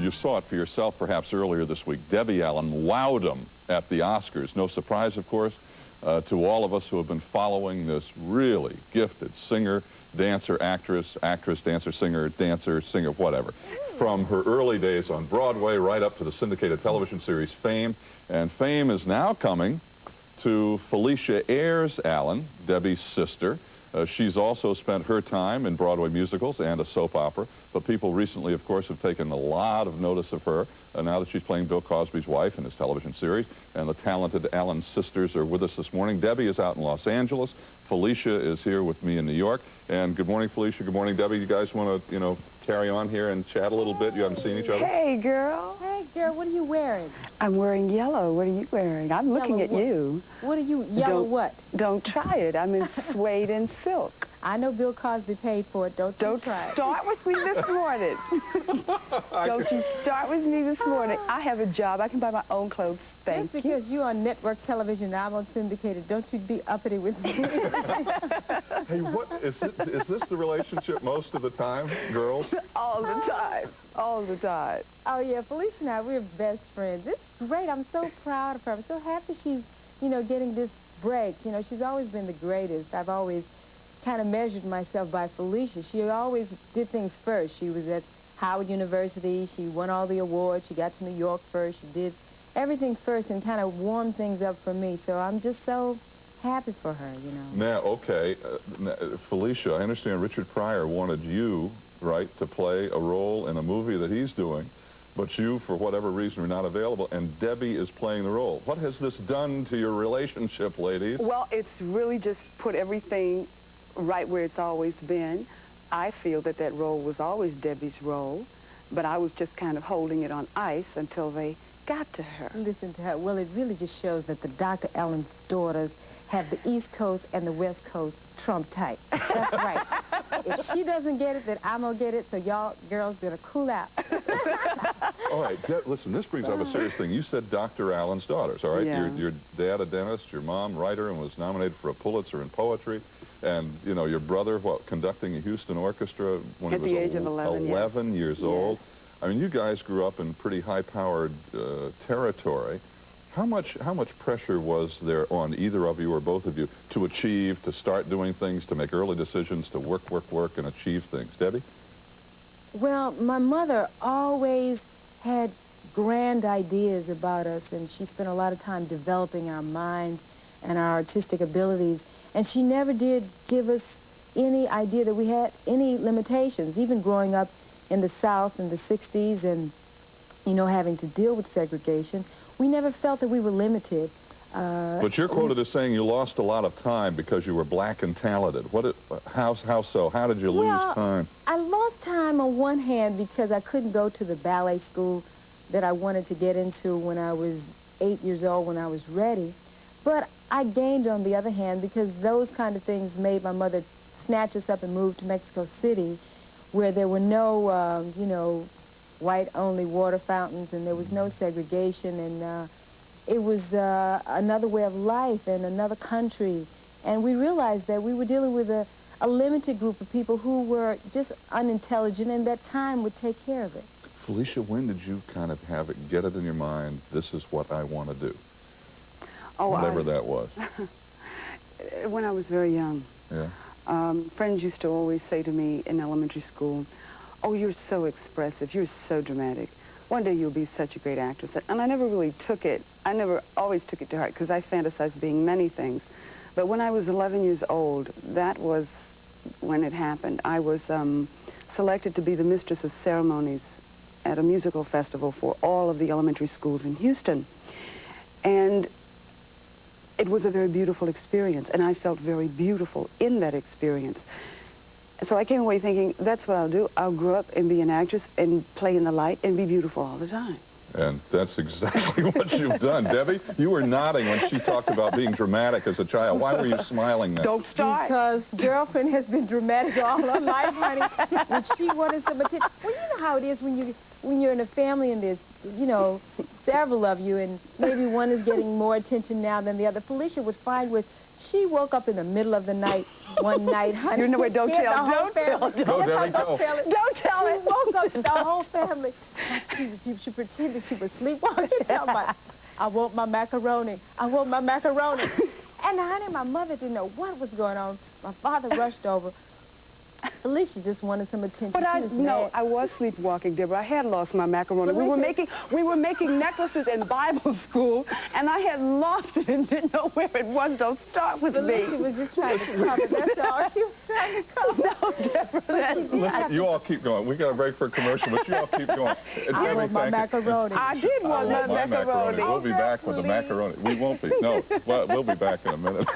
you saw it for yourself perhaps earlier this week. Debbie Allen wowed them at the Oscars. No surprise, of course, to all of us who have been following this really gifted singer, dancer, actress, dancer, singer, whatever. From her early days on Broadway right up to the syndicated television series Fame. And Fame is now coming to Phylicia Ayers-Allen, Debbie's sister. She's also spent her time in Broadway musicals and a soap opera, but people recently, of course, have taken a lot of notice of her now that she's playing Bill Cosby's wife in his television series, and the talented Allen sisters are with us this morning. Debbie is out in Los Angeles. Phylicia is here with me in New York. And good morning, Phylicia. Good morning, Debbie. You guys want to, carry on here and chat a little bit? You haven't seen each other? Hey, girl. Hey, girl, what are you wearing? I'm wearing yellow. What are you wearing? I'm looking at you. What are you, yellow what? Don't try it. I'm in suede and silk. I know Bill Cosby paid for it. Don't try it. Start with me this morning. Don't you start with me this morning. I have a job. I can buy my own clothes. Thank you. Just because you're on network television and I'm on syndicated, don't you be uppity with me. Hey, what is this the relationship most of the time, girls? All the time. All the time. Oh, yeah, Phylicia and I, we're best friends. It's great. I'm so proud of her. I'm so happy she's, getting this break. She's always been the greatest. I've always kind of measured myself by Phylicia. She always did things first. She was at Howard University. She won all the awards. She got to New York first. She did everything first and kind of warmed things up for me. So I'm just so happy for her, Now, okay, Phylicia, I understand Richard Pryor wanted you, right, to play a role in a movie that he's doing, but you, for whatever reason, are not available, and Debbie is playing the role. What has this done to your relationship, ladies? Well, it's really just put everything right where it's always been. I feel that that role was always Debbie's role, but I was just kind of holding it on ice until they got to her. Listen to her. Well, it really just shows that the Dr. Allen's daughters have the East Coast and the West Coast trumped tight. That's right. If she doesn't get it, then I'm going to get it, so y'all girls better cool out. All right, listen, this brings up a serious thing. You said Dr. Allen's daughters, all right? Yeah. Your dad, a dentist, your mom, writer, and was nominated for a Pulitzer in poetry. And, your brother, conducting a Houston orchestra when At he was the age of 11, 11 years old. I mean, you guys grew up in pretty high-powered territory. How much pressure was there on either of you or both of you to achieve, to start doing things, to make early decisions, to work, and achieve things? Debbie? Well, my mother always had grand ideas about us, and she spent a lot of time developing our minds and our artistic abilities, and she never did give us any idea that we had any limitations, even growing up in the South in the 60s and, having to deal with segregation. We never felt that we were limited. But you're quoted as saying you lost a lot of time because you were black and talented. How so? How did you lose time? I lost time on one hand because I couldn't go to the ballet school that I wanted to get into when I was 8 years old, when I was ready. But I gained on the other hand because those kind of things made my mother snatch us up and move to Mexico City, where there were no, white-only water fountains, and there was no segregation, and it was another way of life and another country. And we realized that we were dealing with a limited group of people who were just unintelligent, and that time would take care of it. Phylicia, when did you kind of get it in your mind, this is what I want to do? Oh, whatever that was. When I was very young. Yeah. Friends used to always say to me in elementary school, "Oh, you're so expressive, you're so dramatic. One day you'll be such a great actress." And I never really took it. I never always took it to heart because I fantasized being many things. But when I was 11 years old, that was when it happened. I was selected to be the mistress of ceremonies at a musical festival for all of the elementary schools in Houston. And it was a very beautiful experience, and I felt very beautiful in that experience. So I came away thinking, that's what I'll do. I'll grow up and be an actress and play in the light and be beautiful all the time. And that's exactly what you've done. Debbie, you were nodding when she talked about being dramatic as a child. Why were you smiling then? Don't start. Because girlfriend has been dramatic all her life, honey. When she wanted some attention. Well, you know how it is when you're in a family and there's, several of you, and maybe one is getting more attention now than the other. Phylicia would find was she woke up in the middle of the night one night, honey. You know what? Don't tell. Don't tell. Go, Debbie, go. Don't tell it. She woke up the whole family. She pretended she was sleepwalking. I want my macaroni. I want my macaroni. And honey, my mother didn't know what was going on. My father rushed over. Phylicia just wanted some attention. But I was sleepwalking, Deborah. I had lost my macaroni. We were making necklaces in Bible school, and I had lost it and didn't know where it was. Don't start with me. Phylicia was just trying to cover. That's all she was trying to cover. No, Deborah. Listen, you all keep going. We got a break for a commercial, but you all keep going. I want my macaroni. I did want my macaroni. We'll be back with the macaroni. We won't be. No, we'll be back in a minute.